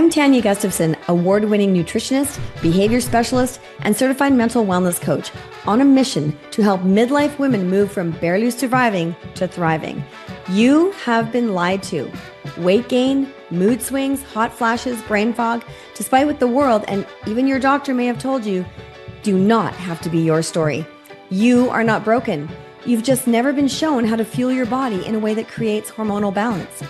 I'm Tania Gustafson, award-winning nutritionist, behavior specialist, and certified mental wellness coach on a mission to help midlife women move from barely surviving to thriving. You have been lied to. Weight gain, mood swings, hot flashes, brain fog, despite what the world and even your doctor may have told you, do not have to be your story. You are not broken. You've just never been shown how to fuel your body in a way that creates hormonal balance.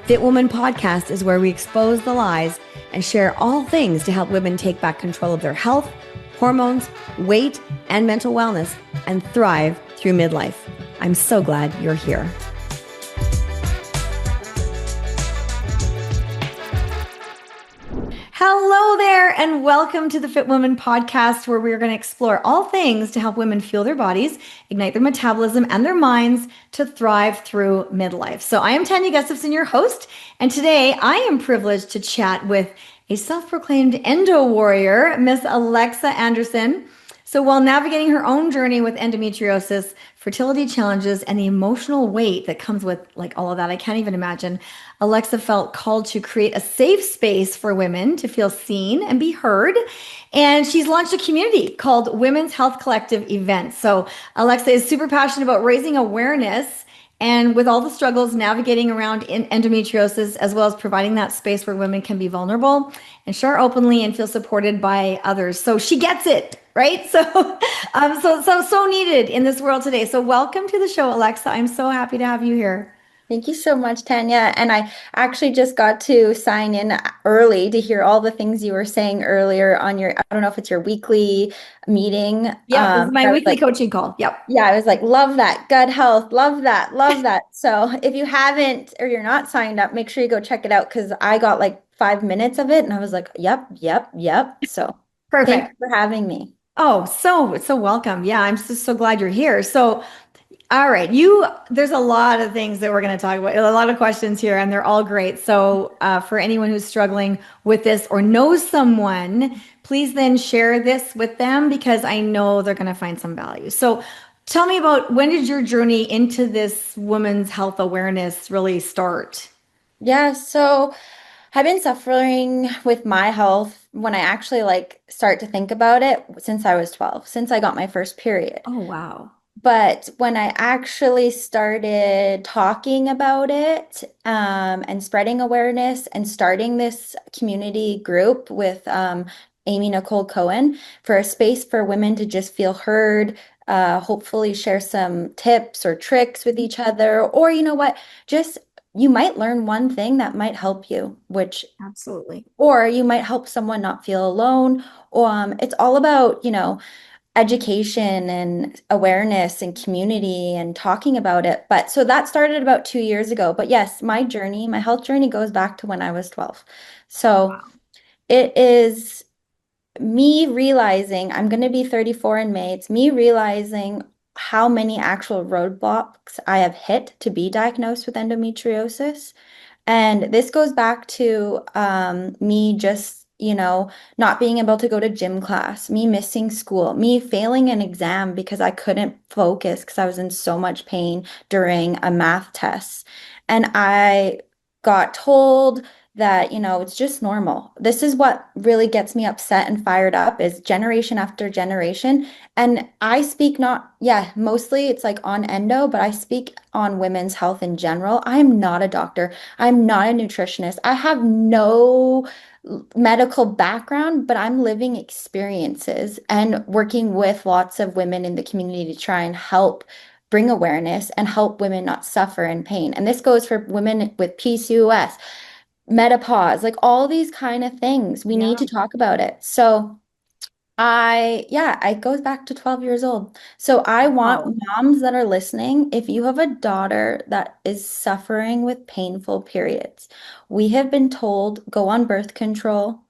Fit Woman Podcast is where we expose the lies and share all things to help women take back control of their health, hormones, weight, and mental wellness and thrive through midlife. I'm so glad you're here. Hello there, and welcome to the Fit Woman Podcast, where we're going to explore all things to help women fuel their bodies, ignite their metabolism and their minds to thrive through midlife. So I am Tania Gustafson, your host, and today I am privileged to chat with a self-proclaimed Endo Warrior, Miss Alexa Anderson. So while navigating her own journey with endometriosis, fertility challenges, and the emotional weight that comes with all of that, I can't even imagine, Alexa felt called to create a safe space for women to feel seen and be heard. And she's launched a community called Women's Health Collective Events. So Alexa is super passionate about raising awareness and with all the struggles navigating around in endometriosis, as well as providing that space where women can be vulnerable and share openly and feel supported by others. So she gets it, right? So needed in this world today. So welcome to the show, Alexa. I'm so happy to have you here. Thank you so much, Tania. And I actually just got to sign in early to hear all the things you were saying earlier on your, I don't know if it's your weekly meeting. Yeah, this is my weekly coaching call. Yep. Yeah, I was like, love that. Gut health. Love that. Love that. So if you haven't or you're not signed up, make sure you go check it out because I got like 5 minutes of it and I was like, yep. So Perfect. thanks for having me. Oh, so welcome. Yeah, I'm just so glad you're here. So all right, there's a lot of things that we're going to talk about, a lot of questions here, and they're all great. So for anyone who's struggling with this or knows someone, please then share this with them because I know they're going to find some value. So tell me about, when did your journey into this women's health awareness really start? Yeah, so I've been suffering with my health when I actually start to think about it since I was 12, since I got my first period. Oh, wow. But when I actually started talking about it and spreading awareness and starting this community group with Amy Nicole Cohen for a space for women to just feel heard, hopefully share some tips or tricks with each other, or you know what, just you might learn one thing that might help you, Absolutely. or you might help someone not feel alone. It's all about, education and awareness and community and talking about it. But so that started about 2 years ago. But yes, my health journey goes back to when I was 12. So Wow. it is me realizing I'm going to be 34 in May. It's me realizing how many actual roadblocks I have hit to be diagnosed with endometriosis. And this goes back to me just, not being able to go to gym class, me missing school, me failing an exam because I couldn't focus because I was in so much pain during a math test. And I got told that, it's just normal. This is what really gets me upset and fired up is generation after generation. And I speak not, yeah, mostly it's like on endo, but I speak on women's health in general. I am not a doctor. I'm not a nutritionist. I have no medical background, but I'm living experiences and working with lots of women in the community to try and help bring awareness and help women not suffer in pain. And this goes for women with PCOS, menopause, like all these kind of things. We need to talk about it. So it goes back to 12 years old. So I want Wow. moms that are listening, if you have a daughter that is suffering with painful periods, we have been told go on birth control,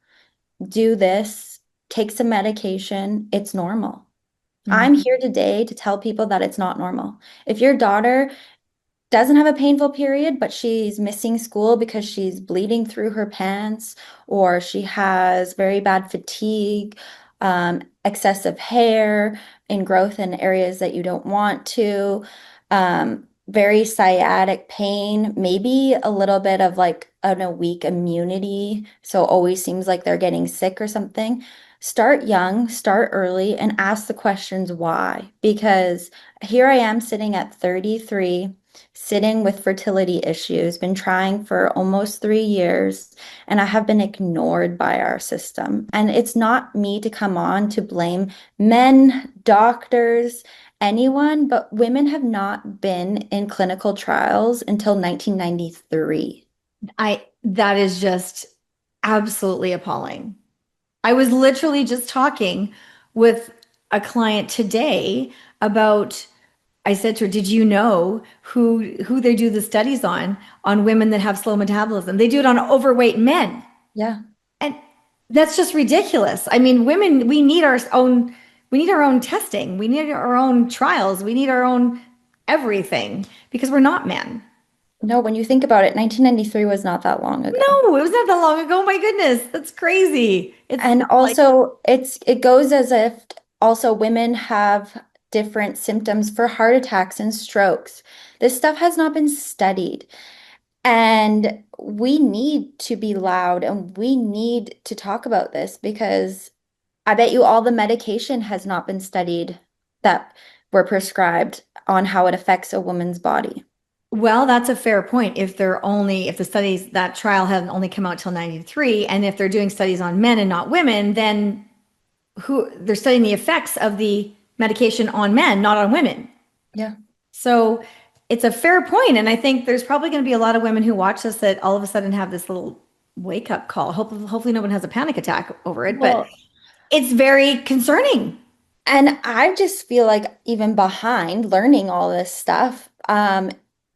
do this, take some medication. It's normal. I'm Mhm. here today to tell people that it's not normal. If your daughter doesn't have a painful period, but she's missing school because she's bleeding through her pants, or she has very bad fatigue, excessive hair and growth in areas that you don't want to. very sciatic pain, maybe a little bit of like a weak immunity, so always seems like they're getting sick or something. Start young, start early, and ask the questions why. Because here I am sitting at 33, sitting with fertility issues, been trying for almost 3 years, and I have been ignored by our system. And it's not me to come on to blame men, doctors, anyone, but women have not been in clinical trials until 1993. That is just absolutely appalling. I was literally just talking with a client today about, I said to her, did you know who they do the studies on women that have slow metabolism? They do it on overweight men. Yeah. And that's just ridiculous. I mean, women, we need our own testing. We need our own trials. We need our own everything because we're not men. No, when you think about it, 1993 was not that long ago. No, it was not that long ago. My goodness, that's crazy. And It's like, also, it goes as if also women have different symptoms for heart attacks and strokes. This stuff has not been studied. And we need to be loud and we need to talk about this because I bet you all the medication has not been studied that were prescribed on how it affects a woman's body. well, that's a fair point. If the studies, that trial hadn't only come out till 93, and if they're doing studies on men and not women, then they're studying the effects of the medication on men, not on women. Yeah. So it's a fair point, and I think there's probably going to be a lot of women who watch this that all of a sudden have this little wake up call. Hopefully, no one has a panic attack over it, but Well, it's very concerning. and I just feel like even behind learning all this stuff,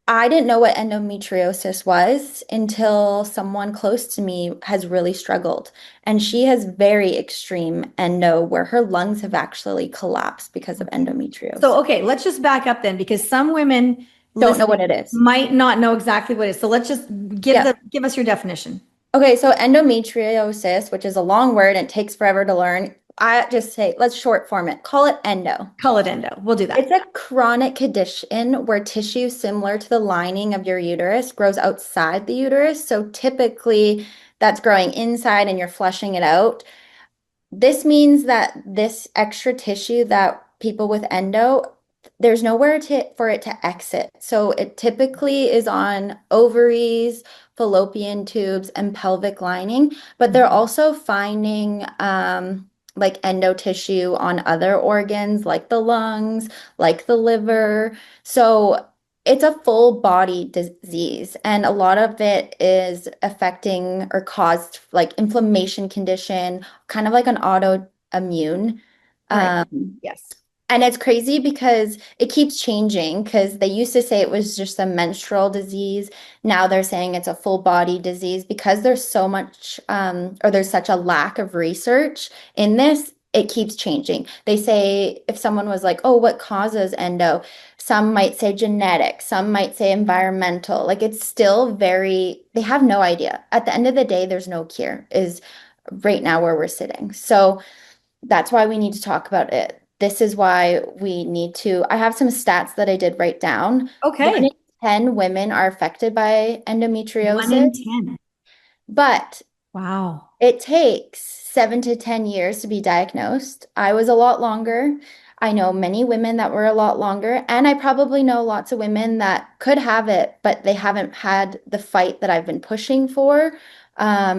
I didn't know what endometriosis was until someone close to me has really struggled. And she has very extreme endo where her lungs have actually collapsed because of endometriosis. So, okay, let's just back up then, because some women Don't know listening what it is. might not know exactly what it is. So let's just Yeah. give us your definition. Okay, so endometriosis, which is a long word and takes forever to learn, I just say, let's short form it. Call it endo. Call it endo. We'll do It's that. a chronic condition where tissue similar to the lining of your uterus grows outside the uterus. So typically that's growing inside and you're flushing it out. This means that this extra tissue that people with endo, there's nowhere for it to exit. So it typically is on ovaries, fallopian tubes, and pelvic lining, but they're also finding like endo tissue on other organs like the lungs, like the liver. So it's a full body disease, and a lot of it is affecting or caused like inflammation condition, kind of like an autoimmune. Right. Um, Yes. and it's crazy because it keeps changing because they used to say it was just a menstrual disease. Now they're saying it's a full body disease because there's so much, or there's such a lack of research in this. It keeps changing. They say if someone was like, oh, what causes endo? Some might say genetic, some might say environmental. Like it's still they have no idea. At the end of the day, there's no cure, is right now where we're sitting. So, that's why we need to talk about it. This is why we need to. I have some stats that I did write down. One Okay. in 10 women are affected by One endometriosis, in 10. but Wow. it takes 7 to 10 years to be diagnosed. I was a lot longer. I know many women that were a lot longer, and I probably know lots of women that could have it, but they haven't had the fight that I've been pushing for.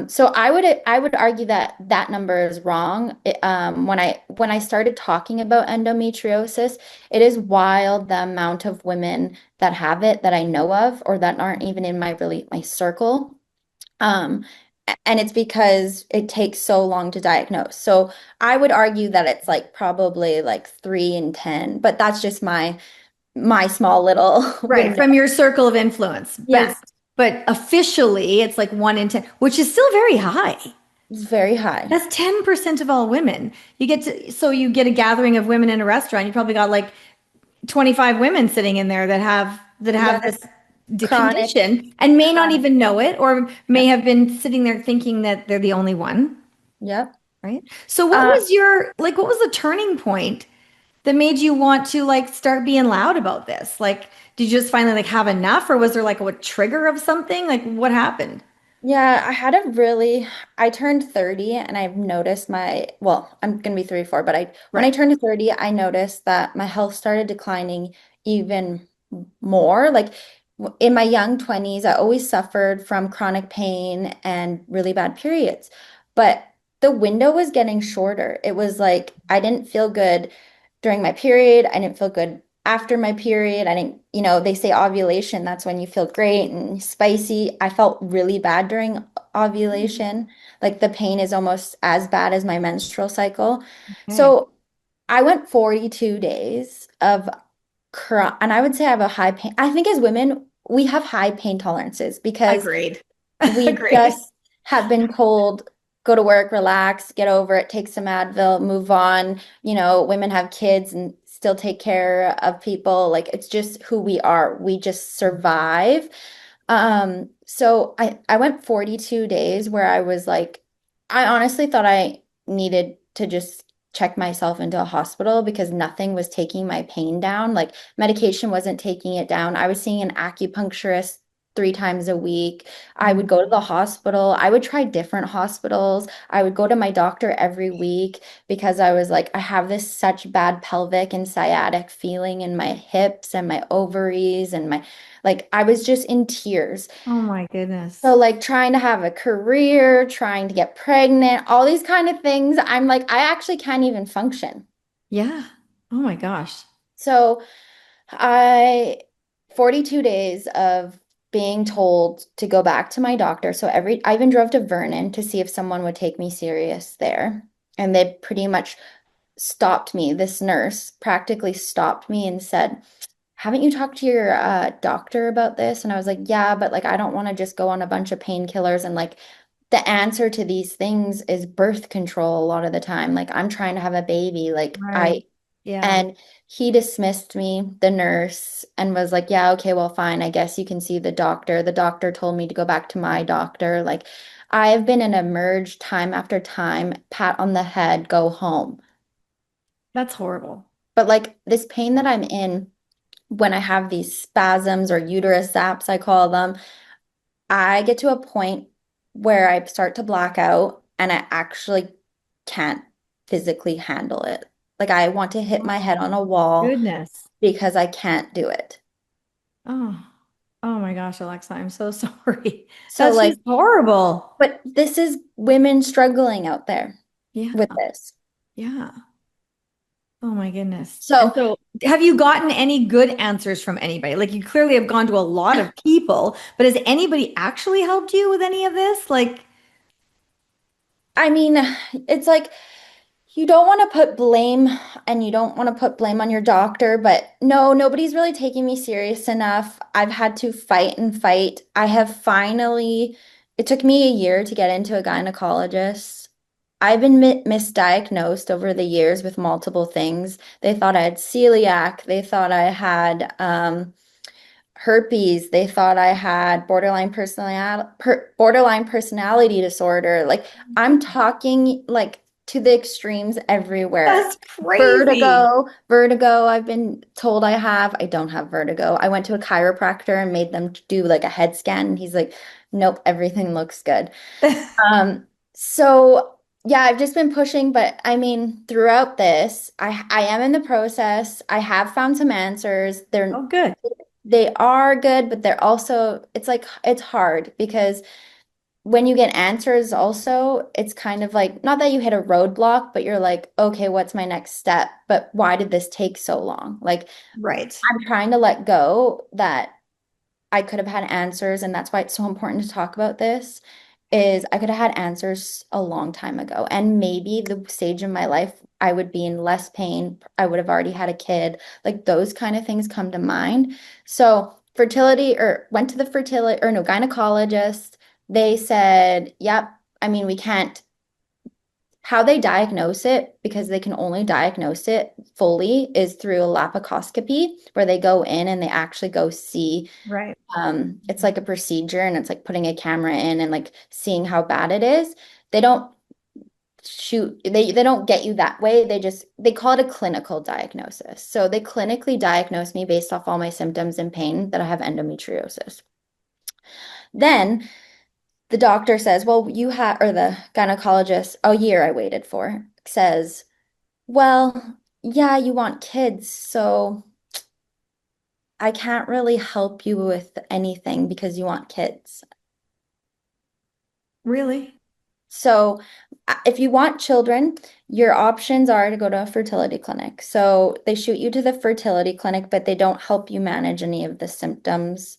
So I would argue that that number is wrong. When I started talking about endometriosis, it is wild the amount of women that have it that I know of or that aren't even in my circle. Um, and it's because it takes so long to diagnose. So I would argue that it's like probably like 3 in 10, but that's just my small little Right. window. From your circle of influence. Yes, But officially it's like 1 in 10, which is still very high. it's very high. That's 10% of all women. You get a gathering of women in a restaurant, you probably got like 25 women sitting in there that Yeah, have this chronic, condition and may not chronic. even know it or may Yep. have been sitting there thinking that they're the only one, Yep. right? So Uh, what was the turning point that made you want to like start being loud about this? Like, did you just finally like have enough, or was there like a trigger of something? Like, what happened? Yeah, I turned 30 and I've noticed well, I'm gonna be 34, but when I Right. turned 30, I noticed that my health started declining even more. Like in my young 20s, I always suffered from chronic pain and really bad periods. But the window was getting shorter. It was like I didn't feel good during my period. I didn't feel good after my period. I didn't, they say ovulation, that's when you feel great and spicy. I felt really bad during ovulation. Like the pain is almost as bad as my menstrual cycle. Okay. So I went 42 days of and I would say I have a high pain. I think as women, we have high pain tolerances because Agreed. we Agreed. just have been told, go to work, relax, get over it, take some Advil, move on. Women have kids and still take care of people. Like it's just who we are. We just survive. So I went 42 days where I was like, I honestly thought I needed to just check myself into a hospital because nothing was taking my pain down. Like medication wasn't taking it down. I was seeing an acupuncturist 3 times a week. I would go to the hospital. I would try different hospitals. I would go to my doctor every week because I was like, I have this such bad pelvic and sciatic feeling in my hips and my ovaries and like, I was just in tears. Oh my goodness. So, like, trying to have a career, trying to get pregnant, all these kind of things, I'm like, I actually can't even function. Yeah. Oh my gosh. So, I 42 days of being told to go back to my doctor. So I even drove to Vernon to see if someone would take me serious there. And they pretty much stopped me. This nurse practically stopped me and said, haven't you talked to your doctor about this? And I was like, yeah, but like I don't want to just go on a bunch of painkillers and like the answer to these things is birth control a lot of the time. Like I'm trying to have a baby. Right. Yeah. And he dismissed me, the nurse, and was like, yeah, okay, well, fine. I guess you can see the doctor. The doctor told me to go back to my doctor. Like I have been in a merge time after time, pat on the head, go home. That's horrible. But like this pain that I'm in when I have these spasms or uterus zaps, I call them, I get to a point where I start to black out and I actually can't physically handle it. Like I want to hit my head on a wall Goodness. because I can't do it. Oh, oh my gosh, Alexa, I'm so sorry. So That's like, just horrible. but this is women struggling out there Yeah. with this. Yeah. Oh my goodness. And So so, have you gotten any good answers from anybody? Like, you clearly have gone to a lot of people, but has anybody actually helped you with any of this? Like, I mean, it's like you don't want to put blame and you don't want to put blame on your doctor, but no, nobody's really taking me serious enough. I've had to fight and fight. It took me a year to get into a gynecologist. I've been misdiagnosed over the years with multiple things. They thought I had celiac. They thought I had herpes. They thought I had borderline personality disorder. Like I'm talking like to the extremes everywhere. that's crazy. Vertigo, I've been told I have. I don't have vertigo. I went to a chiropractor and made them do like a head scan and he's like, "Nope, everything looks good." So yeah, I've just been pushing, but I mean, throughout this, I am in the process. I have found some answers. Oh, good. They are good, but they're also, it's like, it's hard because when you get answers, also, it's kind of like, not that you hit a roadblock, but you're like, okay, what's my next step? But why did this take so long? Like, Right. I'm trying to let go that I could have had answers, and that's why it's so important to talk about this, is I could have had answers a long time ago. And maybe the stage of my life, I would be in less pain. I would have already had a kid. Like those kind of things come to mind. So fertility or went to the fertility or no, gynecologist. They said, yep, I mean, we can't how they diagnose it, because they can only diagnose it fully, is through a laparoscopy, where they go in and they actually go see. Right. It's like a procedure and it's like putting a camera in and like seeing how bad it is. They don't shoot, they don't get you that way. They call it a clinical diagnosis. So they clinically diagnose me based off all my symptoms and pain that I have endometriosis. Then the doctor says, well, you have, or the gynecologist, a year I waited for, says, well, yeah, you want kids, so I can't really help you with anything because you want kids. Really? So, if you want children, your options are to go to a fertility clinic. So, they shoot you to the fertility clinic, but they don't help you manage any of the symptoms.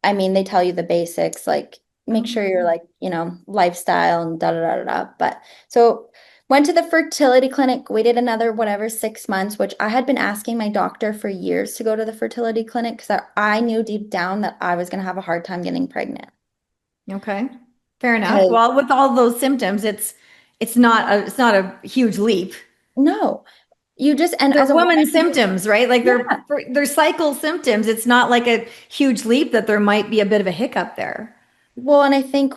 I mean, they tell you the basics, like make sure you're Oh, like, lifestyle and da da da da. Da. But so went to the fertility clinic, waited another whatever 6 months, which I had been asking my doctor for years to go to the fertility clinic because I knew deep down that I was going to have a hard time getting pregnant. okay. Fair enough. Because Well, with all those symptoms, it's not a huge leap. no, you just, and They're as a woman, woman symptoms, right? Like yeah. they're cycle symptoms. It's not like a huge leap that there might be a bit of a hiccup there. Well, and I think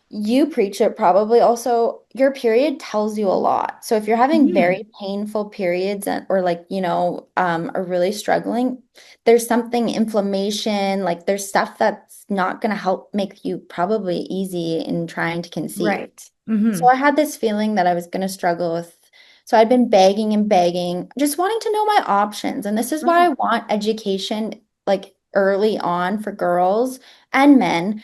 you preach it probably also your period tells you a lot. So if you're having Hmm. very painful periods or like, are really struggling, there's something inflammation, like there's stuff that's not going to help make you probably easy in trying to conceive. Right. So I had this feeling that I was going to struggle with. So I'd been begging and begging, just wanting to know my options. And this is why I Right. want education like early on for girls and men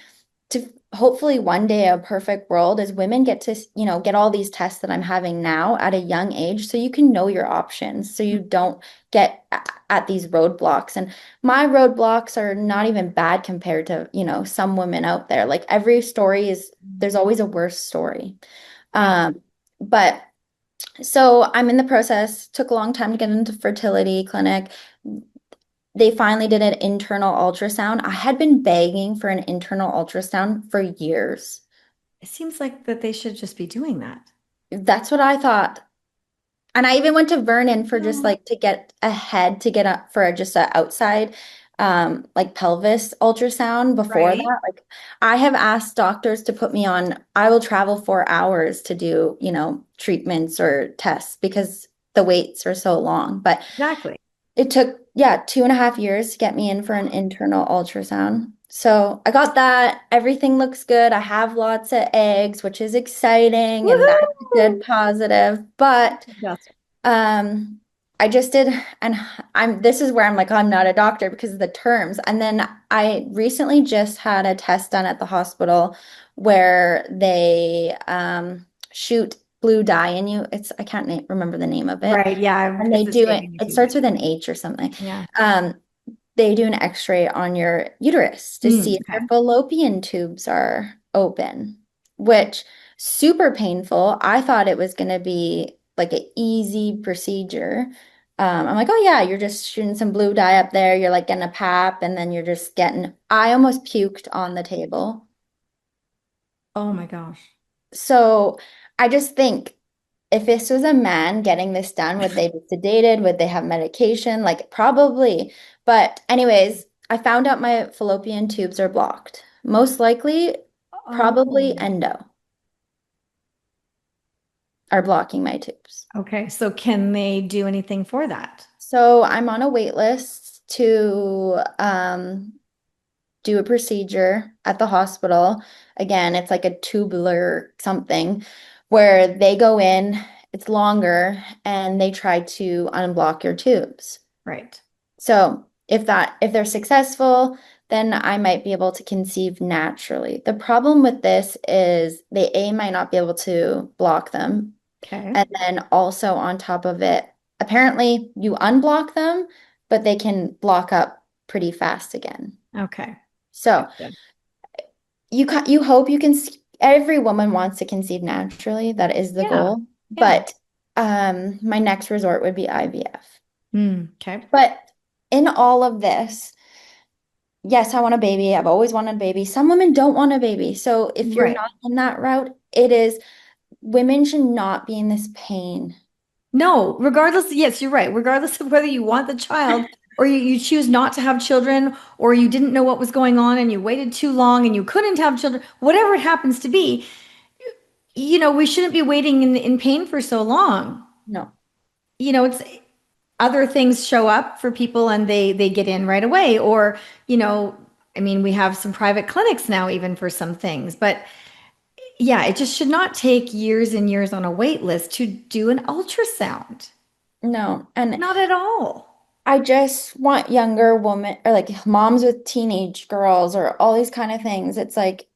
to hopefully one day a perfect world is women get to, get all these tests that I'm having now at a young age so you can know your options so you don't get at these roadblocks. And my roadblocks are not even bad compared to, some women out there. Like every story there's always a worse story. Yeah. But so I'm in the process, took a long time to get into fertility clinic. They finally did an internal ultrasound. I had been begging for an internal ultrasound for years. It seems like that they should just be doing that. That's what I thought. And I even went to Vernon for just No. like to get ahead to get up for just a outside like pelvis ultrasound before Right. that. Like I have asked doctors to put me on, I will travel 4 hours to do, treatments or tests because the waits are so long. But Exactly. it took, yeah, 2.5 years to get me in for an internal ultrasound. So I got that. Everything looks good. I have lots of eggs, which is exciting, and that's a good Woohoo! positive. But Fantastic. um, I just did, and this is where I'm like, I'm not a doctor because of the terms. And then I recently just had a test done at the hospital where they shoot blue dye in you. I can't remember the name of it. Right. Yeah. And they It's do it, escaping me it too, but starts with an H or something. yeah. Um, they do an x-ray on your uterus to see if your Okay. fallopian tubes are open, which super painful. I thought it was going to be like an easy procedure. I'm like, oh yeah, you're just shooting some blue dye up there. You're like getting a pap, and then you're just getting, I almost puked on the table. Oh my gosh. So I just think if this was a man getting this done, would they be sedated? Would they have medication? Like probably. But anyways, I found out my fallopian tubes are blocked. Most likely, probably Oh. endo are blocking my tubes. Okay. So can they do anything for that? So I'm on a wait list to do a procedure at the hospital. Again, it's like a tubular something where they go in, it's longer, and they try to unblock your tubes. Right. So if they're successful, then I might be able to conceive naturally. The problem with this is they A might not be able to block them. Okay. And then also on top of it, apparently you unblock them, but they can block up pretty fast again. Okay. So Gotcha. you hope you can every woman wants to conceive naturally. That is the Yeah. goal. Yeah. But my next resort would be IVF. Okay. But in all of this, yes, I want a baby. I've always wanted a baby. Some women don't want a baby. So if you're Right. not in that route, it is women should not be in this pain. No, regardless, yes, you're right. Regardless of whether you want the child or you choose not to have children or you didn't know what was going on and you waited too long and you couldn't have children, whatever it happens to be, we shouldn't be waiting in pain for so long. No, It's other things show up for people and they get in right away. Or, you know, I mean, we have some private clinics now, even for some things, but yeah, it just should not take years and years on a wait list to do an ultrasound. no. And Not at all. I just want younger women or like moms with teenage girls or all these kind of things. It's like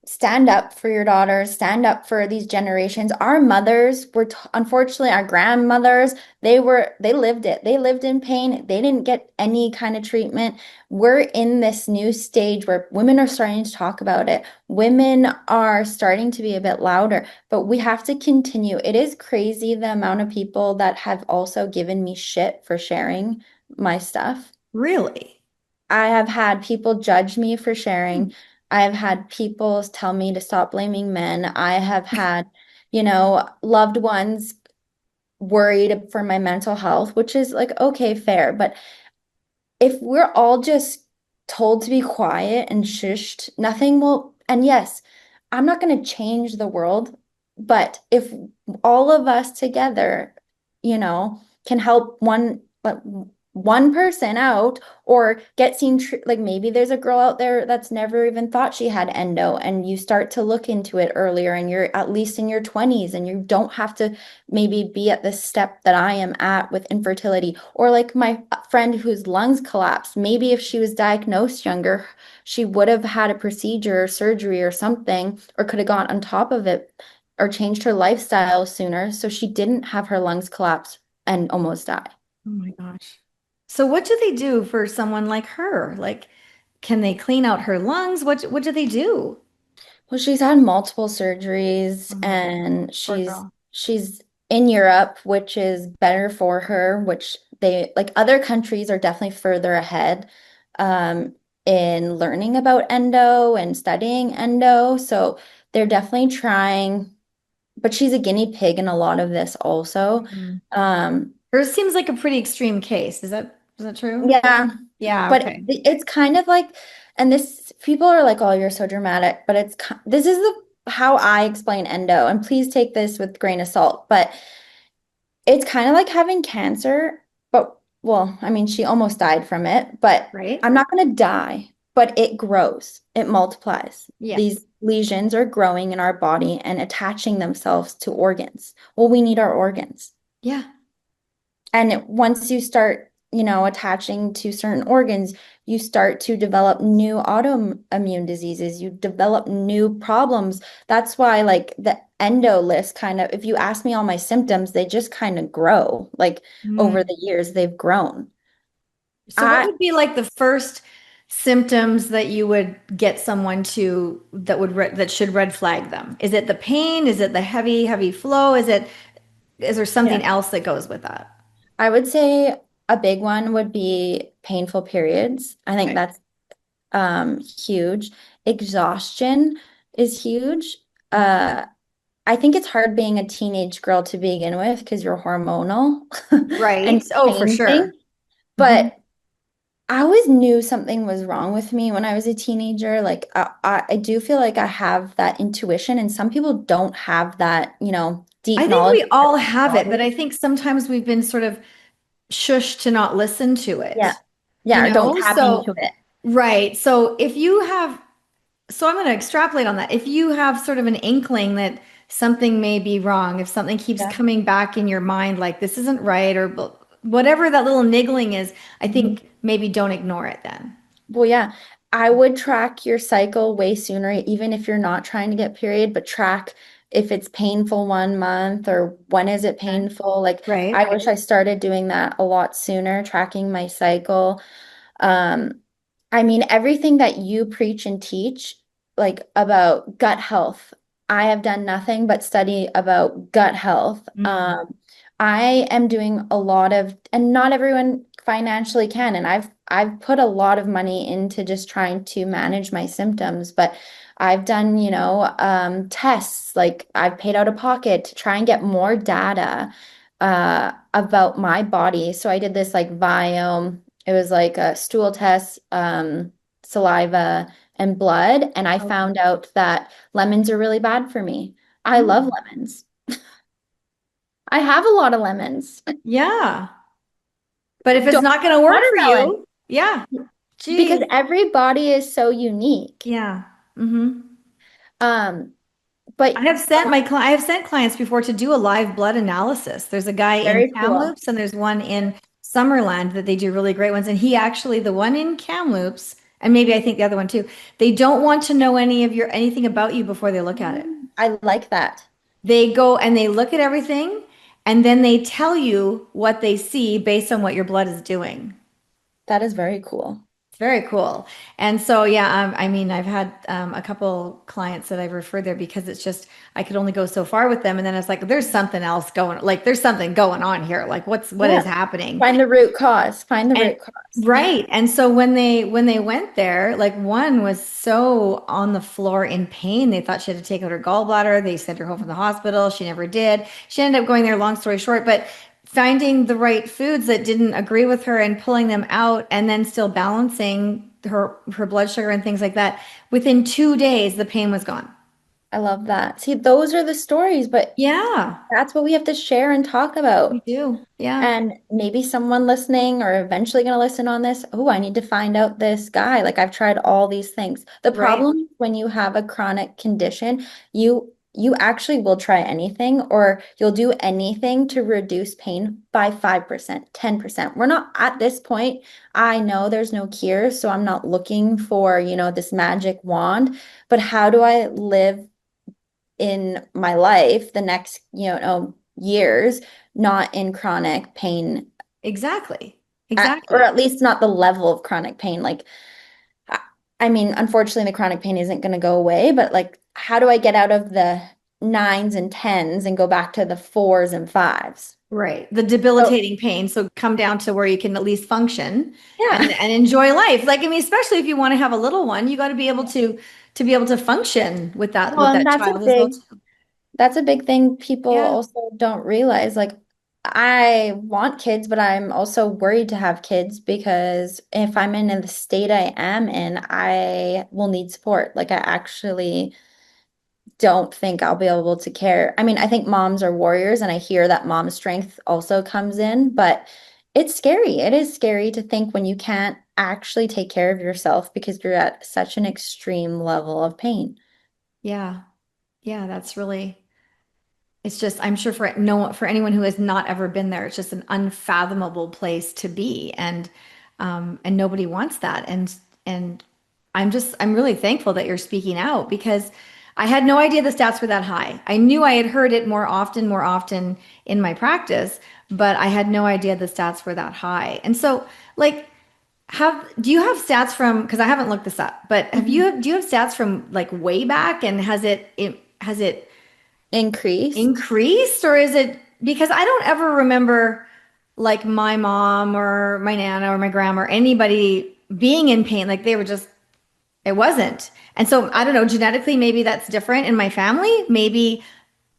stand up for your daughters, stand up for these generations. Our mothers were, t unfortunately, our grandmothers, they lived it. They lived in pain. They didn't get any kind of treatment. We're in this new stage where women are starting to talk about it. Women are starting to be a bit louder, but we have to continue. It is crazy the amount of people that have also given me shit for sharing my stuff. Really? I have had people judge me for sharing. I have had people tell me to stop blaming men. I have had, loved ones worried for my mental health, which is like, okay, fair. But if we're all just told to be quiet and shushed, nothing will. And yes, I'm not going to change the world, but if all of us together, can help one person out or get seen, like maybe there's a girl out there that's never even thought she had endo, and you start to look into it earlier, and you're at least in your 20s, and you don't have to maybe be at the step that I am at with infertility. Or like my friend whose lungs collapsed, maybe if she was diagnosed younger, she would have had a procedure or surgery or something, or could have gone on top of it or changed her lifestyle sooner so she didn't have her lungs collapse and almost die. Oh my gosh. So what do they do for someone like her? Like, can they clean out her lungs? What do they do? Well, she's had multiple surgeries, Oh, and poor she's girl. she's in Europe, which is better for her, which they like other countries are definitely further ahead in learning about endo and studying endo. So they're definitely trying, but she's a guinea pig in a lot of this also. Mhm. Um, Hers seems like a pretty extreme case. Is that true? Yeah, Yeah, but okay. it's kind of like, and this people are like, "Oh, you're so dramatic," but this is the how I explain endo, and please take this with grain of salt. But it's kind of like having cancer, but well, I mean, she almost died from it, but Right? I'm not going to die, but it grows, it multiplies. Yeah. These lesions are growing in our body and attaching themselves to organs. Well, we need our organs. Yeah. And once you start, attaching to certain organs, you start to develop new autoimmune diseases. You develop new problems. That's why, like, the endo list kind of, if you ask me all my symptoms, they just kind of grow. Like, over Mm. the years, they've grown. So what I, would be like the first symptoms that you would get someone to that should red flag them? Is it the pain? Is it the heavy flow? Is there something yeah, else that goes with that? I would say a big one would be painful periods. I think Okay. that's huge. Exhaustion is huge. Uh, I think it's hard being a teenage girl to begin with because you're hormonal and Right. Oh, for changing. sure. Hmm. But I always knew something was wrong with me when I was a teenager. Like I do feel like I have that intuition, and some people don't have that, deep I think knowledge we of their all own have it, but body. I think sometimes we've been sort of shushed to not listen to Yeah. it. Yeah, or don't tap So into it. right. So if you have So I'm going to extrapolate on that. If you have sort of an inkling that something may be wrong, if something keeps Yeah. coming back in your mind, like this isn't right, or whatever that little niggling is, I Mhm. think maybe don't ignore it then. Well, yeah, I would track your cycle way sooner, even if you're not trying to get period, but track if it's painful 1 month or when is it Okay. painful. Like, Right. I wish I started doing that a lot sooner, tracking my cycle. Um, I mean, everything that you preach and teach, like about gut health, I have done nothing but study about gut health. Mm. I am doing a lot of, and not everyone financially can, and I've put a lot of money into just trying to manage my symptoms, but I've done, tests, like I've paid out of pocket to try and get more data about my body. So I did this like biome. It was like a stool test, saliva, and blood. And I Okay. found out that lemons are really bad for me. I love lemons. I have a lot of lemons. Yeah. But if it's Don't not going to work for watermelon you, yeah. because Geez. every body is so unique. Yeah. Hmm. Um, but I have sent clients before to do a live blood analysis. There's a guy in very cool. Kamloops and there's one in Summerland that they do really great ones. And he actually, the one in Kamloops, and maybe I think the other one too, they don't want to know anything about you before they look at it. I like that. They go and they look at everything and then they tell you what they see based on what your blood is doing. That is very cool. It's very cool. And so, yeah, I mean, I've had a couple clients that I've referred there because it's just, I could only go so far with them. And then it's like, there's something else going, like, there's something going on here. Like, what Yeah. is happening? Find the root cause. Find the And root cause. right. And so when they went there, like one was so on the floor in pain, they thought she had to take out her gallbladder. They sent her home from the hospital. She never did. She ended up going there, long story short, but finding the right foods that didn't agree with her and pulling them out and then still balancing her blood sugar and things like that. Within 2 days, the pain was gone. I love that. See, those are the stories, but Yeah, that's what we have to share and talk we about. do. Yeah, And maybe someone listening or eventually going to listen on this, oh, I need to find out this guy. Like I've tried all these things. The right. problem when you have a chronic condition, you actually will try anything or you'll do anything to reduce pain by 5%, 10%. We're not at this point. I know there's no cure, so I'm not looking for, this magic wand, but how do I live in my life the next, years, not in chronic pain, Exactly. or Exactly. at least not the level of chronic pain. Like, I I mean, unfortunately, the chronic pain isn't going to go away, but like, how do I get out of the nines and tens and go back to the fours and fives? Right. The So, debilitating pain. So come down to where you can at least function yeah. and enjoy life. Like, I mean, especially if you want to have a little one, you got to be able to be able to function with Well, and that child as well too. that's a big thing people Yeah. also don't realize. Like, I want kids, but I'm also worried to have kids because if I'm in the state I am in, I will need support. Like, I actually don't think I'll be able to care. I mean, I think moms are warriors, and I hear that mom strength also comes in, but it's scary. It is scary to think when you can't actually take care of yourself because you're at such an extreme level of pain. Yeah. Yeah, that's really it's just, I'm sure for no for anyone who has not ever been there, it's just an unfathomable place to be, and nobody wants that. And I'm really thankful that you're speaking out because I had no idea the stats were that high. I knew I had heard it more often in my practice, but I had no idea the stats were that high. And so, like, do you have stats from, because I haven't looked this up, but Mhm. do you have stats from like way back, and has it Increased. increased, or is it because I don't ever remember like my mom or my nana or my grandma or anybody being in pain, like they were just, it wasn't. And so I don't know, genetically maybe that's different in my family, maybe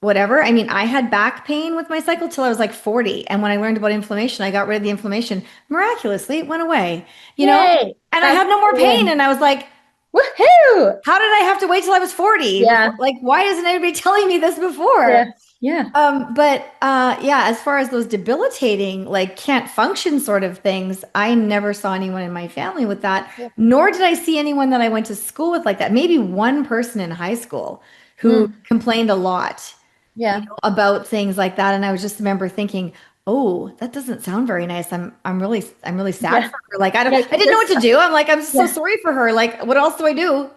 whatever. I mean, I had back pain with my cycle till I was like 40, and when I learned about inflammation, I got rid of the inflammation. Miraculously it went away, you know, Yay! and I That's had no more the pain, win. and I was like, Woohoo! how did I have to wait till I was 40 before, Yeah. like, why isn't anybody telling me this before? Yeah. Yeah. But yeah, as far as those debilitating, like can't function sort of things, I never saw anyone in my family with that, Yeah. nor did I see anyone that I went to school with like that. Maybe one person in high school who Mm. complained a lot, Yeah. about things like that. And I was just remember thinking, oh, that doesn't sound very nice. I'm really sad Yeah. for her. Like Yeah. I 'Cause didn't know what to do. I'm like, I'm so yeah. sorry for her. Like, what else do I do?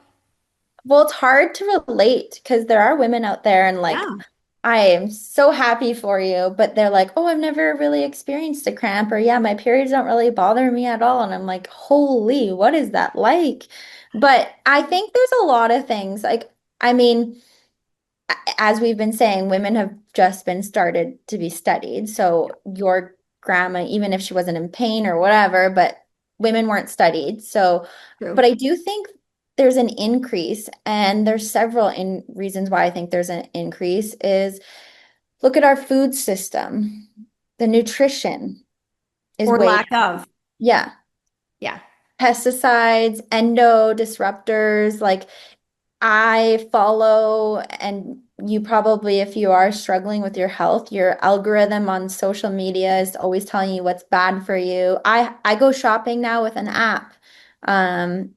Well, it's hard to relate because there are women out there and like Yeah. I am so happy for you, but they're like, oh, I've never really experienced a cramp, or yeah, my periods don't really bother me at all. And I'm like, holy, what is that like? But I think there's a lot of things. Like, I mean, as we've been saying, women have just been started to be studied. So your grandma, even if she wasn't in pain or whatever, but women weren't studied. So, True. but I do think there's an increase, and there's several in reasons why I think there's an increase is look at our food system. The nutrition is Or way lack down. of. Yeah. Yeah. Pesticides, endo disruptors, like I follow, and you probably, if you are struggling with your health, your algorithm on social media is always telling you what's bad for you. I go shopping now with an app, um,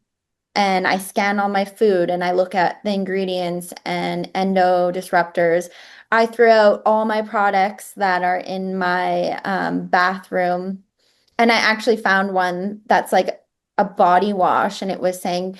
and I scan all my food and I look at the ingredients and endo disruptors. I throw out all my products that are in my bathroom, and I actually found one that's like a body wash, and it was saying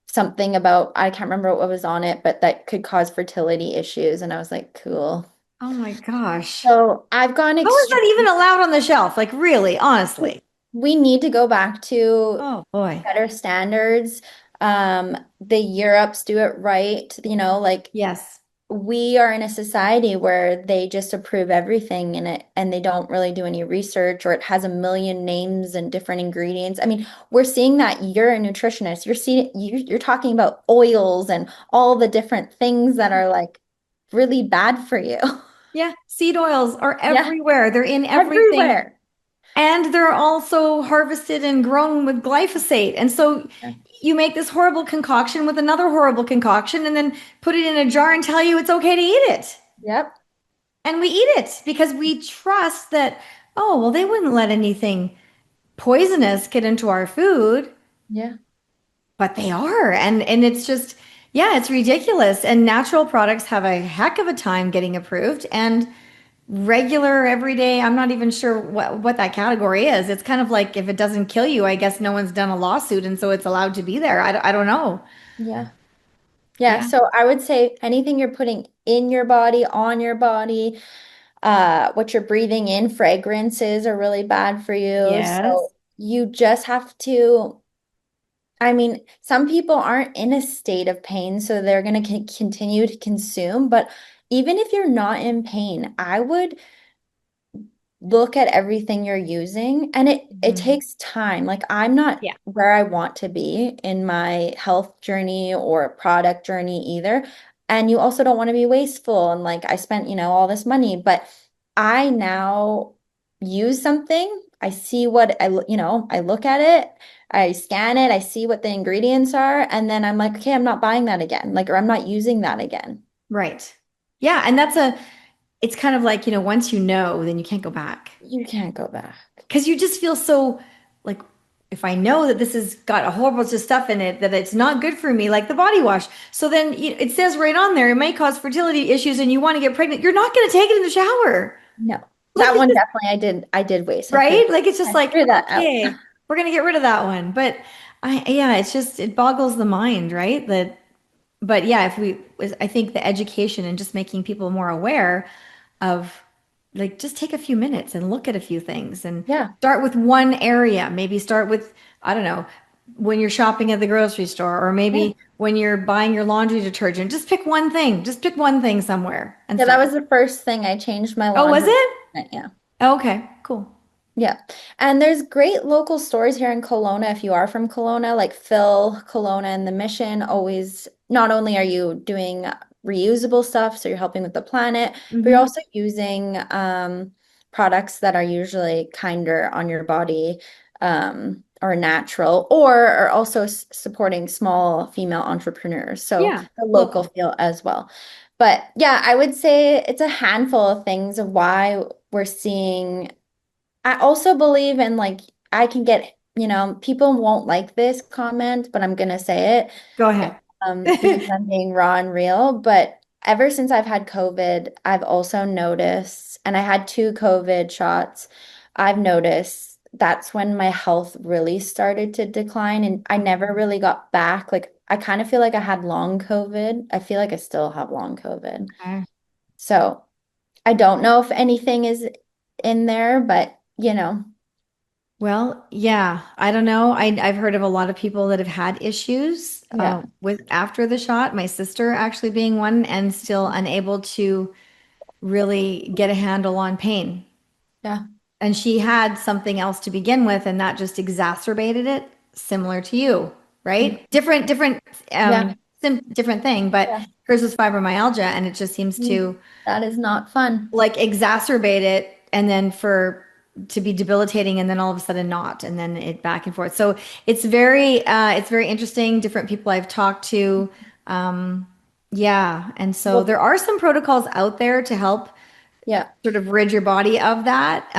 something about, I can't remember what was on it, but that could cause fertility issues. And I was like, cool. Oh my gosh. So I've gone How is that even extreme. allowed on the shelf? Like, really, honestly. We need to go back to Oh boy. better standards. The Europes do it right. Like Yes. we are in a society where they just approve everything in it and they don't really do any research, or it has a million names and different ingredients. I mean, we're seeing that. You're a nutritionist. You're talking about oils and all the different things that are like really bad for you. Yeah. Seed oils are Yeah, everywhere. They're in everything. everywhere. And they're also harvested and grown with glyphosate. And so Yeah. you make this horrible concoction with another horrible concoction and then put it in a jar and tell you it's okay to eat it. Yep. And we eat it because we trust that, oh, well, they wouldn't let anything poisonous get into our food, Yeah. but they are. And it's just, yeah, it's ridiculous. And natural products have a heck of a time getting approved. And regular, everyday, I'm not even sure what that category is. It's kind of like if it doesn't kill you, I guess no one's done a lawsuit. And so it's allowed to be there. I don't know. Yeah. Yeah. Yeah. So I would say anything you're putting in your body, on your body, what you're breathing in, fragrances are really bad for you. Yes. So you just have to, I mean, some people aren't in a state of pain, so they're going to continue to consume. But even if you're not in pain, I would look at everything you're using, and it Mhm. takes time. Like I'm not Yeah. where I want to be in my health journey or product journey either. And you also don't want to be wasteful and like I spent, all this money, but I now use something, I see what I look at it, I scan it, I see what the ingredients are, and then I'm like, okay, I'm not buying that again. Like, or I'm not using that again. Right. Yeah. And it's kind of like, once you know, then you can't go back. You can't go back. Because you just feel so like, if I know that this has got a whole bunch of stuff in it that it's not good for me, like the body wash. So then it says right on there, it may cause fertility issues and you want to get pregnant. You're not going to take it in the shower. No. Like That it's one just, definitely I did waste. right? Like it's just I like, threw that out. okay, we're going to get rid of that one. But yeah, it's just, it boggles the mind, right? But yeah, I think the education and just making people more aware of like, just take a few minutes and look at a few things and Yeah. start with one area. Maybe start with, I don't know, when you're shopping at the grocery store, or Yeah. maybe when you're buying your laundry detergent, just pick one thing. Just pick one thing somewhere and Yeah, that start. was the first thing I changed my Oh, was laundry. it? Yeah. Okay, cool. Yeah. And there's great local stores here in Kelowna if you are from Kelowna, like Phil, Kelowna, and the Mission. Always, not only are you doing reusable stuff, so you're helping with the planet, but you're Hmm. also using products that are usually kinder on your body, or natural, or are also supporting small female entrepreneurs. So Yeah, the local local. feel as well. But yeah, I would say it's a handful of things of why we're seeing. I also believe in like I can get, people won't like this comment, but I'm gonna say Go it ahead. because I'm being raw and real. But ever since I've had COVID, I've also noticed, and I had two COVID shots, I've noticed that's when my health really started to decline, and I never really got back. Like I kind of feel like I had long COVID. I feel like I still have long COVID. Okay. So I don't know if anything is in there, but Well, yeah, I don't know. I've heard of a lot of people that have had issues yeah. with after the shot, my sister actually being one, and still unable to really get a handle on pain. Yeah. And she had something else to begin with, and that just exacerbated it, similar to you, Mm. right? Different, Yeah. different thing, but Yeah. hers was fibromyalgia, and it just seems Mm. to That is not fun. like exacerbate it, and then for to be debilitating, and then all of a sudden not, and then it back and forth. So it's very interesting. Different people I've talked to. Um, yeah. And so Well, there are some protocols out there to help yeah, sort of rid your body of that.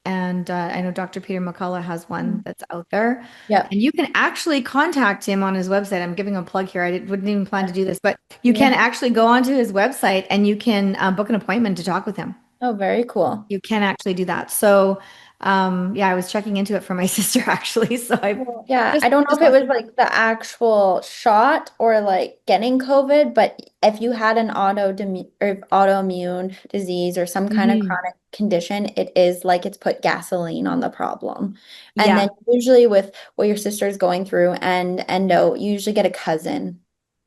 And I know Dr. Peter McCullough has one Mhm. that's out there. Yeah. And you can actually contact him on his website. I'm giving him a plug here. Wouldn't even plan to do this, but you can Yeah. actually go onto his website and you can book an appointment to talk with him. Oh, very cool. You can actually do that. So, yeah, I was checking into it for my sister actually. So I Well, yeah, just I don't know just if it lost. was like the actual shot or like getting COVID, but if you had an autoimmune disease or some kind of Mhm. chronic condition, it is like it's put gasoline on the problem. And then Yeah. usually with what your sister is going through and endo, you usually get a cousin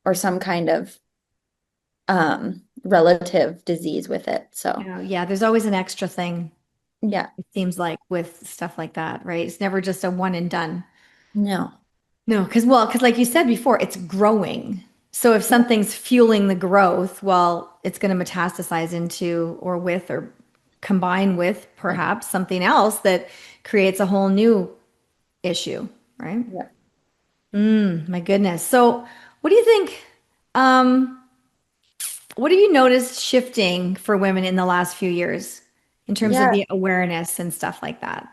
or some kind of relative disease with it. So Yeah. There's always an extra thing, yeah, it seems like, with stuff like that, right? It's never just a one and done. no. No, because like you said before, it's growing. So if something's fueling the growth, well, it's going to metastasize into or with or combine with Yeah. perhaps something else that creates a whole new issue, right? Yeah. My goodness. So what do you think? Um, what have you noticed shifting for women in the last few years in terms of Yeah. the awareness and stuff like that?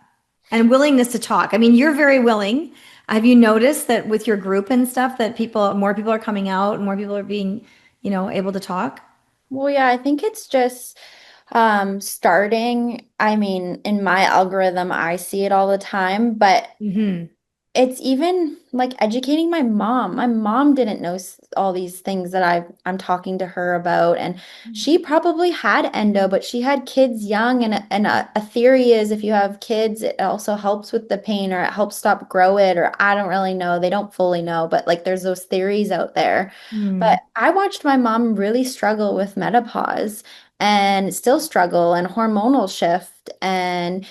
And willingness to talk. I mean, you're very willing. Have you noticed that with your group and stuff that more people are coming out, more people are being, able to talk? Well, yeah, I think it's just starting. I mean, in my algorithm, I see it all the time, but Hmm. it's even like educating my mom. My mom didn't know all these things that I'm talking to her about, and she probably had endo, but she had kids young, and a theory is if you have kids, it also helps with the pain or it helps stop grow it, or I don't really know. They don't fully know, but like there's those theories out there. Hmm. But I watched my mom really struggle with menopause and still struggle and hormonal shift and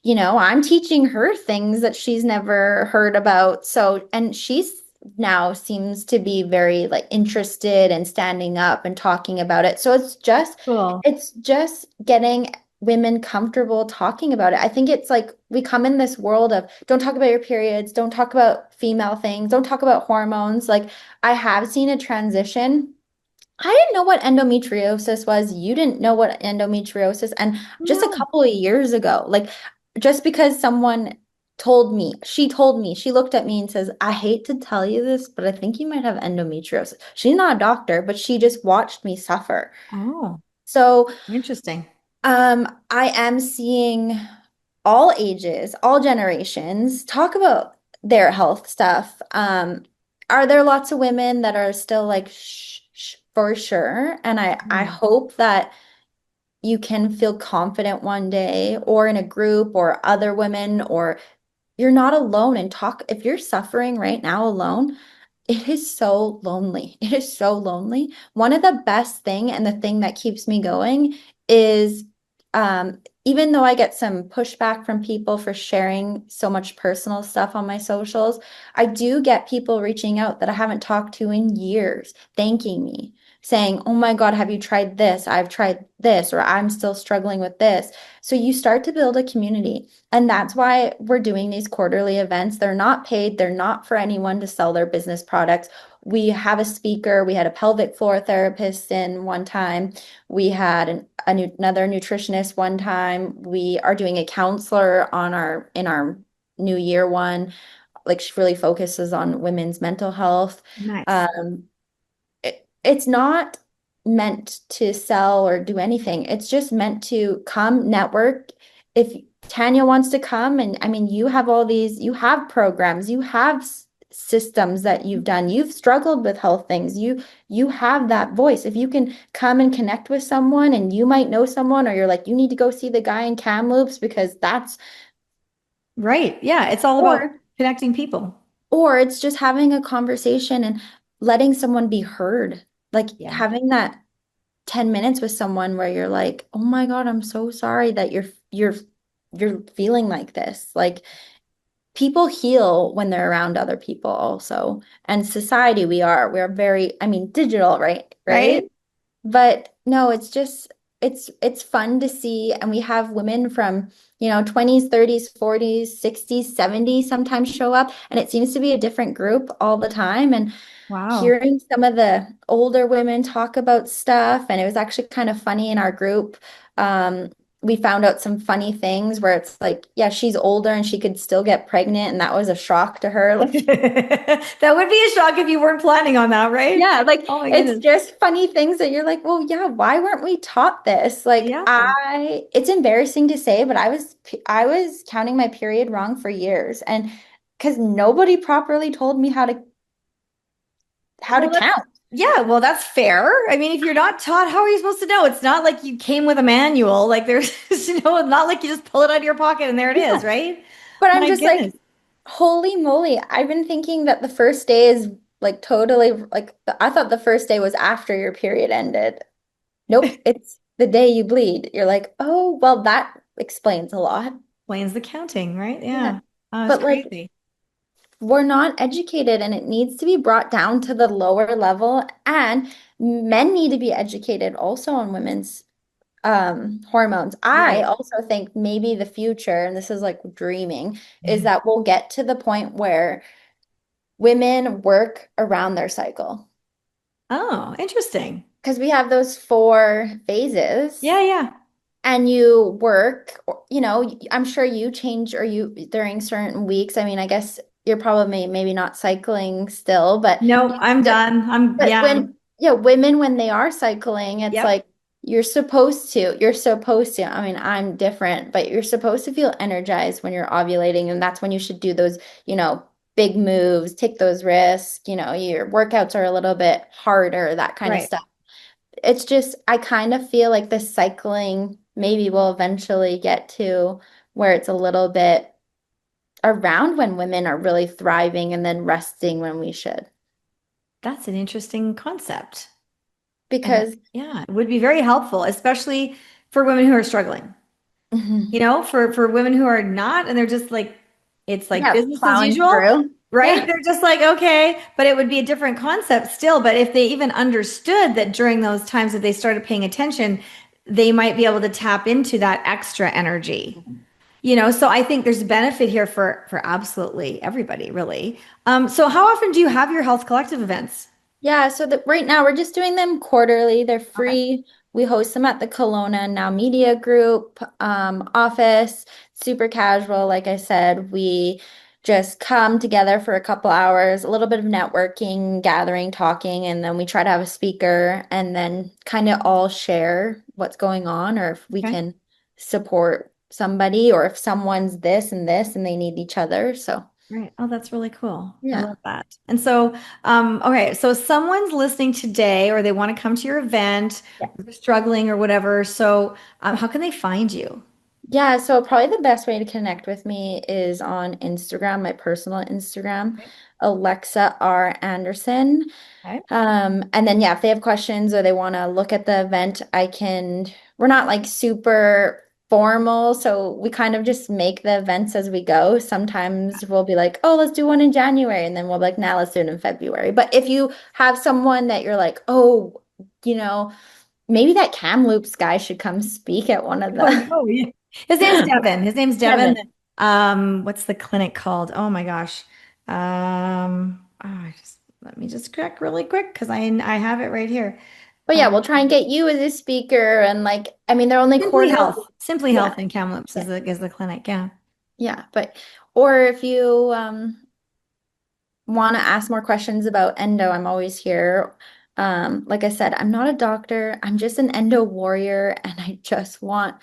I'm teaching her things that she's never heard about. So, and she's now seems to be very like interested and standing up and talking about it. So Cool. it's just getting women comfortable talking about it. I think it's like we come in this world of don't talk about your periods, don't talk about female things, don't talk about hormones. Like I have seen a transition. I didn't know what endometriosis was. You didn't know what endometriosis, and just a No. couple of years ago, like just because someone told me, she looked at me and says, I hate to tell you this, but I think you might have endometriosis. She's not a doctor, but she just watched me suffer. Oh, So, interesting. I am seeing all ages, all generations talk about their health stuff. Are there lots of women that are still like for sure? And I Hmm. hope that you can feel confident one day or in a group or other women or you're not alone and talk if you're suffering right now alone, it is so lonely. It is so lonely. One of the best thing and the thing that keeps me going is even though I get some pushback from people for sharing so much personal stuff on my socials, I do get people reaching out that I haven't talked to in years, thanking me, saying, "Oh my God, have you tried this? I've tried this," or "I'm still struggling with this." So you start to build a community. And that's why we're doing these quarterly events. They're not paid, they're not for anyone to sell their business products. We have a speaker, we had a pelvic floor therapist in one time, we had another nutritionist one time. We are doing a counselor on our in our new year one, like she really focuses on women's mental health. Nice. Um, it's not meant to sell or do anything. It's just meant to come network. If Tanya wants to come, and I mean, you have programs, you have systems that you've done. You've struggled with health things. You have that voice. If you can come and connect with someone, and you might know someone, or you're like, you need to go see the guy in Kamloops because that's, Right. Yeah. It's all about or connecting people. it's just having a conversation and letting someone be heard. Like Yeah. having that 10 minutes with someone where you're like, "Oh my God, I'm so sorry that you're feeling like this." Like people heal when they're around other people also. And society we're very, I mean, digital, right? Right. Right? But no, it's just it's fun to see, and we have women from, 20s, 30s, 40s, 60s, 70s sometimes show up, and it seems to be a different group all the time. And Wow. hearing some of the older women talk about stuff, and it was actually kind of funny in our group. We found out some funny things where it's like, yeah, she's older and she could still get pregnant, and that was a shock to her. Like, That would be a shock if you weren't planning on that, right? yeah, like Oh my it's goodness. just funny things that you're like, well, yeah, why weren't we taught this? Like Yeah. it's embarrassing to say, but I was counting my period wrong for years, and because nobody properly told me how to Well, that's, count. yeah, well, that's fair. I mean, if you're not taught, how are you supposed to know? It's not like you came with a manual. Like there's, not like you just pull it out of your pocket and there it is, Yeah. right? But I'm My just goodness. like, holy moly, I've been thinking that the first day is like totally like I thought the first day was after your period ended. Nope, it's the day you bleed. You're like, oh, well, that explains a lot. Explains the counting, right? Yeah. Yeah. Oh, it's But like crazy. we're not educated, and it needs to be brought down to the lower level, and men need to be educated also on women's hormones. I Right. also think maybe the future, and this is like dreaming, is Mhm. that we'll get to the point where women work around their cycle. Oh, interesting. Because we have those four phases, Yeah, yeah. and you work, I'm sure you change or you during certain weeks. I mean, I guess you're probably maybe not cycling still, but Nope, I'm done. but Yeah. when, yeah, women when they are cycling, it's Yep. like you're supposed to. I mean, I'm different, but you're supposed to feel energized when you're ovulating, and that's when you should do those, big moves, take those risks, your workouts are a little bit harder, that kind of Right. stuff. It's just, I kind of feel like the cycling maybe will eventually get to where it's a little bit around when women are really thriving and then resting when we should. That's an interesting concept. And Because, yeah, it would be very helpful, especially for women who are struggling. mhm, For women who are not, and they're just like, it's like yeah, business as plowing usual, through. right? Yeah. They're just like, okay, but it would be a different concept still. But if they even understood that during those times that they started paying attention, they might be able to tap into that extra energy. So I think there's benefit here for absolutely everybody, really. So how often do you have your health collective events? Yeah, so right now we're just doing them quarterly. They're Okay. free. We host them at the Kelowna Now Media Group office. Super casual, like I said. We just come together for a couple hours, a little bit of networking, gathering, talking, and then we try to have a speaker and then kind of all share what's going on, or if we Okay. can support somebody, or if someone's this and this and they need each other. So, Right. Oh, that's really cool. I yeah. love that. And so, okay, so someone's listening today or they want to come to your event, or they're struggling or whatever. So, how can they find you? Yeah, so probably the best way to connect with me is on Instagram, my personal Instagram, Okay. Alexa R. Anderson. Okay. And then yeah, if they have questions or they want to look at the event, we're not like super formal, so we kind of just make the events as we go. Sometimes we'll be like, oh, let's do one in January, and then we'll be like, now let's do it in February. But if you have someone that you're like, oh, you know, maybe that Kamloops guy should come speak at one of Oh, the no. Yeah. His name's Devin. His name's Devin. Kevin. What's the clinic called? Oh my gosh. Let me just check really quick because I have it right here. But Uh, yeah, we'll try and get you as a speaker, and like, I mean, they're only Simply quarterly. Health. Simply Yeah, Health in Kamloops yeah, is the clinic. Yeah. yeah. But or if you want to ask more questions about endo, I'm always here. Like I said, I'm not a doctor. I'm just an endo warrior, and I just want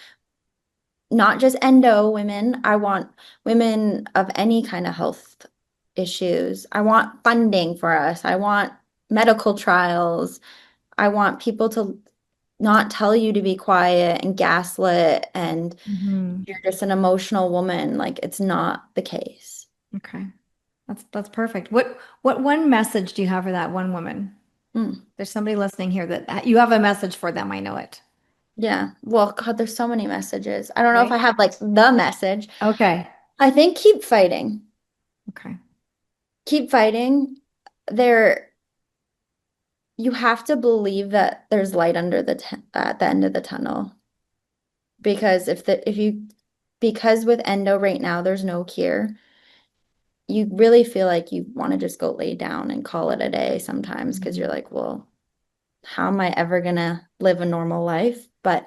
not just endo women. I want women of any kind of health issues. I want funding for us. I want medical trials. I want people to not tell you to be quiet and gaslit and Mhm. you're just an emotional woman. Like it's not the case. Okay. That's perfect. What one message do you have for that one woman? Mm, There's somebody listening here that you have a message for them. I know it. yeah. Well, God, there's so many messages. I don't know if Right? I have like the message. Okay. I think keep fighting. Okay. Keep fighting. There, you have to believe that there's light under at the end of the tunnel. Because if you because with endo right now there's no cure, you really feel like you want to just go lay down and call it a day sometimes because you're Mhm. like, well, how am I ever gonna live a normal life? But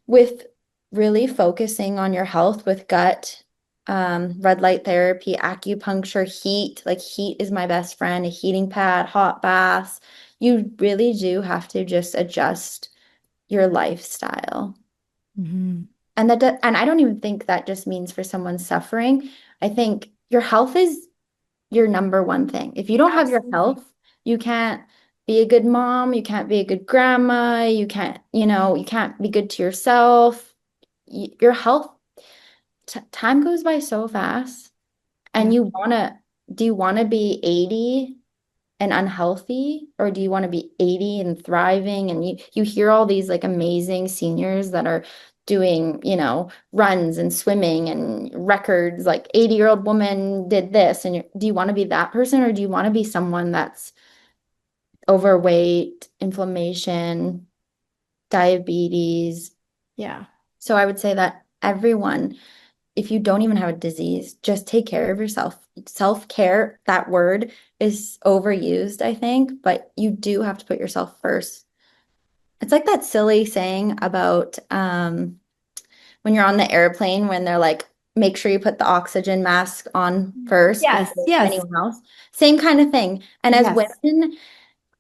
with really focusing on your health with gut, red light therapy, acupuncture, heat, like heat is my best friend, a heating pad, hot baths. You really do have to just adjust your lifestyle. Mhm. And I don't even think that just means for someone suffering. I think your health is your number one thing. If you don't have your Absolutely. health, you can't be a good mom, you can't be a good grandma, you can't, you can't be good to yourself. Your health, t time goes by so fast. And Yeah. do you want to be 80 and unhealthy, or do you want to be 80 and thriving? And you hear all these like amazing seniors that are doing, runs and swimming and records, like 80-year-old woman did this. And do you want to be that person, or do you want to be someone that's overweight, inflammation, diabetes? Yeah. So I would say that everyone, if you don't even have a disease, just take care of yourself. Self-care, that word is overused, I think, but you do have to put yourself first. It's like that silly saying about when you're on the airplane when they're like, make sure you put the oxygen mask on first Yes. before Yes. anyone else. Same kind of thing. And as Yes. women,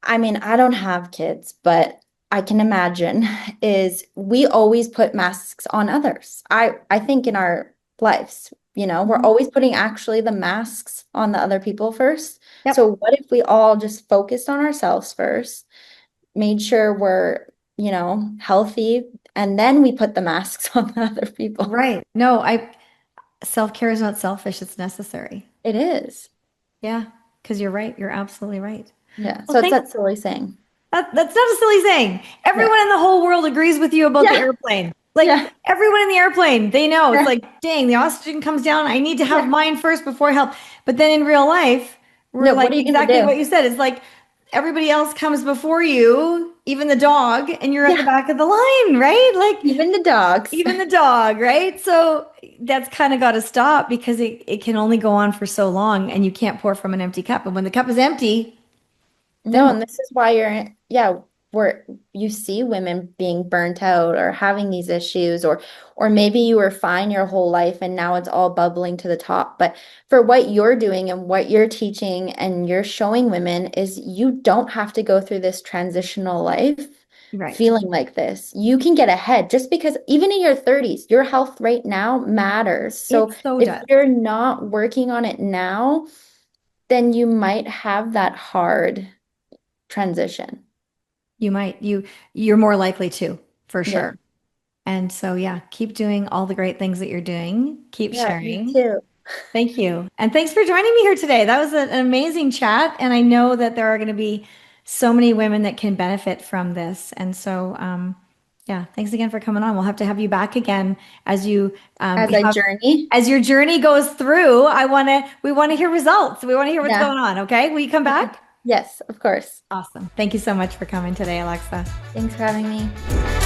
I mean, I don't have kids, but I can imagine is we always put masks on others. I think in our lives, we're Mhm. always putting actually the masks on the other people first. Yep. So what if we all just focused on ourselves first, made sure we're, healthy, and then we put the masks on the other people? Right. No, self-care is not selfish, it's necessary. It is. Yeah, because you're right. You're absolutely right. Yeah. Well, So it's thanks. that silly saying. That's not a silly saying. Yeah. Everyone in the whole world agrees with you about the Yeah. airplane. Like Yeah. everyone in the airplane, they know it's Yeah. like, dang, the oxygen comes down. I need to have Yeah. mine first before I help. But then in real life, we're No, like what are you gonna exactly what do? you said. It's like everybody else comes before you, even the dog, and you're at the Yeah. back of the line, right? Like Even the dogs. even the dog, right? So that's kind of got to stop because it can only go on for so long and you can't pour from an empty cup. And when the cup is empty, then No, what? and this is why yeah, where you see women being burnt out or having these issues, or maybe you were fine your whole life and now it's all bubbling to the top. But for what you're doing and what you're teaching and you're showing women is you don't have to go through this transitional life Right. feeling like this. You can get ahead just because even in your 30s, your health right now matters. It So so if does. you're not working on it now, then you might have that hard transition. You might you're more likely to, for Yeah. sure. And so yeah, keep doing all the great things that you're doing. Keep Yeah, you sharing. too. Thank you. And thanks for joining me here today. That was an amazing chat. And I know that there are going to be so many women that can benefit from this. And so, yeah, thanks again for coming on. We'll have to have you back again as you As I journey. as your journey goes through. We want to hear results. We want to hear what's Yeah. going on. Okay. Will you come back? Yes, of course. Awesome. Thank you so much for coming today, Alexa. Thanks for having me.